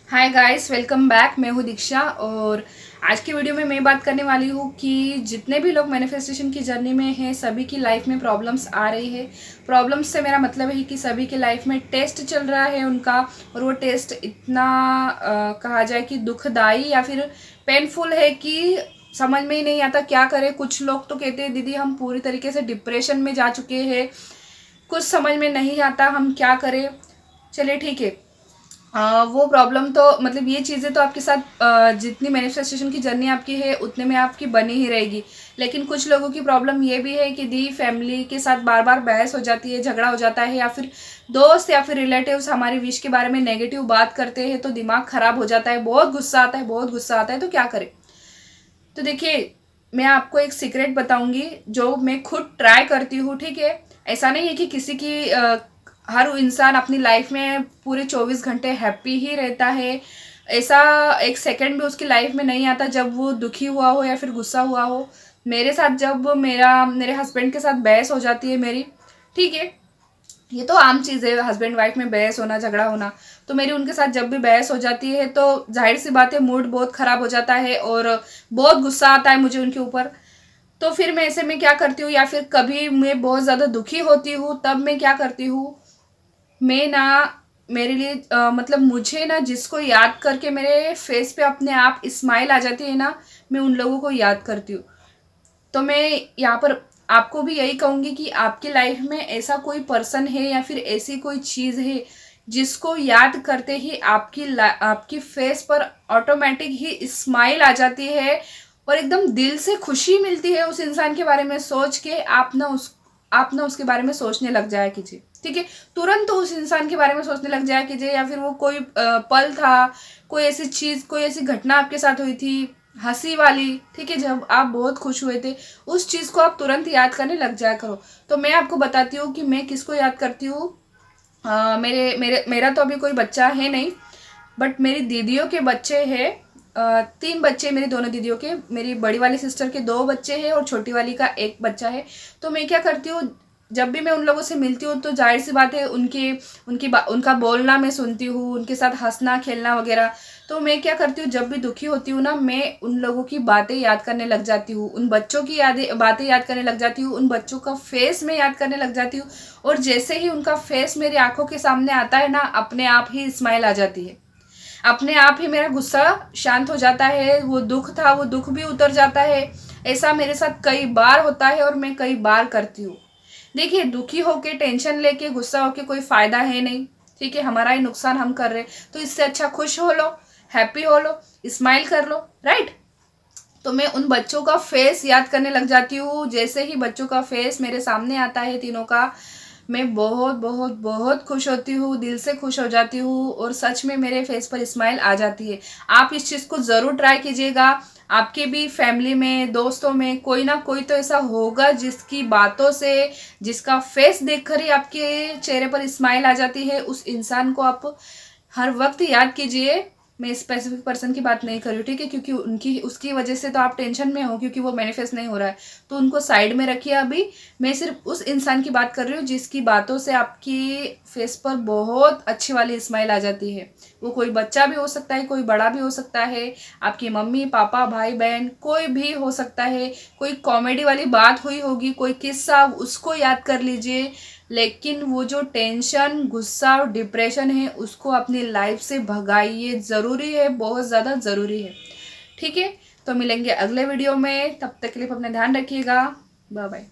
Hi guys, welcome back. मैं हूँ दीक्षा और आज की वीडियो में मैं बात करने वाली हूँ कि जितने भी लोग मैनिफेस्टेशन की जर्नी में हैं सभी की लाइफ में प्रॉब्लम्स आ रही है। प्रॉब्लम्स से मेरा मतलब है कि सभी के लाइफ में टेस्ट चल रहा है उनका, और वो टेस्ट इतना कहा जाए कि दुखदाई या फिर पेनफुल है कि समझ में ही नहीं आता क्या करें। कुछ लोग तो कहते हैं दीदी हम पूरी तरीके से डिप्रेशन में जा चुके हैं, कुछ समझ में नहीं आता हम क्या करें। चलिए ठीक है। वो प्रॉब्लम तो मतलब ये चीज़ें तो आपके साथ जितनी मैनिफेस्टेशन की जर्नी आपकी है उतने में आपकी बनी ही रहेगी। लेकिन कुछ लोगों की प्रॉब्लम ये भी है कि दी फैमिली के साथ बार बार बहस हो जाती है, झगड़ा हो जाता है, या फिर दोस्त या फिर रिलेटिव्स हमारी विश के बारे में नेगेटिव बात करते हैं तो दिमाग ख़राब हो जाता है, बहुत गुस्सा आता है, बहुत गुस्सा आता है। तो क्या करें? तो देखिए, मैं आपको एक सीक्रेट बताऊंगी जो मैं खुद ट्राई करती हूँ, ठीक है। ऐसा नहीं है कि किसी की हर इंसान अपनी लाइफ में पूरे 24 घंटे हैप्पी ही रहता है। ऐसा एक सेकंड भी उसकी लाइफ में नहीं आता जब वो दुखी हुआ हो या फिर गुस्सा हुआ हो। मेरे साथ जब मेरे हस्बैंड के साथ बहस हो जाती है मेरी, ठीक है, ये तो आम चीज़ है, हस्बैंड वाइफ में बहस होना, झगड़ा होना। तो मेरी उनके साथ जब भी बहस हो जाती है तो जाहिर सी बात है मूड बहुत ख़राब हो जाता है और बहुत गुस्सा आता है मुझे उनके ऊपर। तो फिर मैं ऐसे में क्या करती हूँ, या फिर कभी मैं बहुत ज़्यादा दुखी होती हूँ तब मैं क्या करती हूँ, मैं ना, मेरे लिए मतलब मुझे ना जिसको याद करके मेरे फेस पे अपने आप स्माइल आ जाती है ना, मैं उन लोगों को याद करती हूँ। तो मैं यहाँ पर आपको भी यही कहूँगी कि आपकी लाइफ में ऐसा कोई पर्सन है या फिर ऐसी कोई चीज़ है जिसको याद करते ही आपकी फेस पर ऑटोमेटिक ही स्माइल आ जाती है और एकदम दिल से खुशी मिलती है। उस इंसान के बारे में सोच के आप ना उसके बारे में सोचने लग जाया कीजिए, ठीक है। तुरंत तो उस इंसान के बारे में सोचने लग जाया कीजिए, या फिर वो कोई पल था, कोई ऐसी चीज़, कोई ऐसी घटना आपके साथ हुई थी हंसी वाली, ठीक है, जब आप बहुत खुश हुए थे, उस चीज़ को आप तुरंत याद करने लग जाया करो। तो मैं आपको बताती हूँ कि मैं किसको याद करती हूँ। मेरे मेरे मेरा तो अभी कोई बच्चा है नहीं, बट मेरी दीदियों के बच्चे हैं। 3 बच्चे मेरी दोनों दीदियों के, मेरी बड़ी वाली सिस्टर के 2 बच्चे हैं और छोटी वाली का एक बच्चा है। तो मैं क्या करती हूँ, जब भी मैं उन लोगों से मिलती हूँ तो जाहिर सी बात है उनका बोलना मैं सुनती हूँ, उनके साथ हंसना खेलना वगैरह। तो मैं क्या करती हूँ, जब भी दुखी होती हूँ ना, मैं उन लोगों की बातें याद करने लग जाती हूँ, उन बच्चों की बातें याद करने लग जाती हूँ, उन बच्चों का फेस में याद करने लग जाती हूँ। और जैसे ही उनका फेस मेरी आंखों के सामने आता है ना, अपने आप ही स्माइल आ जाती है, अपने आप ही मेरा गुस्सा शांत हो जाता है, वो दुख था वो दुख भी उतर जाता है। ऐसा मेरे साथ कई बार होता है और मैं कई बार करती हूँ। देखिए, दुखी होके टेंशन लेके गुस्सा होके कोई फायदा है नहीं, ठीक है, हमारा ही नुकसान हम कर रहे। तो इससे अच्छा खुश हो लो, हैप्पी हो लो, स्माइल कर लो, राइट। तो मैं उन बच्चों का फेस याद करने लग जाती हूँ। जैसे ही बच्चों का फेस मेरे सामने आता है, तीनों का, मैं बहुत बहुत बहुत खुश होती हूँ, दिल से खुश हो जाती हूँ और सच में मेरे फेस पर स्माइल आ जाती है। आप इस चीज़ को ज़रूर ट्राई कीजिएगा। आपके भी फैमिली में, दोस्तों में कोई ना कोई तो ऐसा होगा जिसकी बातों से, जिसका फेस देखकर ही आपके चेहरे पर स्माइल आ जाती है। उस इंसान को आप हर वक्त याद कीजिए। मैं स्पेसिफिक पर्सन की बात नहीं कर रही हूँ, ठीक है, क्योंकि उनकी उसकी वजह से तो आप टेंशन में हो क्योंकि वो मैनिफेस्ट नहीं हो रहा है। तो उनको साइड में रखिए अभी। मैं सिर्फ उस इंसान की बात कर रही हूँ जिसकी बातों से आपकी फेस पर बहुत अच्छी वाली स्माइल आ जाती है। वो कोई बच्चा भी हो सकता है, कोई बड़ा भी हो सकता है, आपकी मम्मी पापा भाई बहन कोई भी हो सकता है। कोई कॉमेडी वाली बात हुई होगी, कोई किस्सा, उसको याद कर लीजिए। लेकिन वो जो टेंशन, गुस्सा और डिप्रेशन है उसको अपनी लाइफ से भगाइए, ज़रूरी है, बहुत ज़्यादा ज़रूरी है, ठीक है। तो मिलेंगे अगले वीडियो में, तब तक के लिए अपना ध्यान रखिएगा। Bye bye.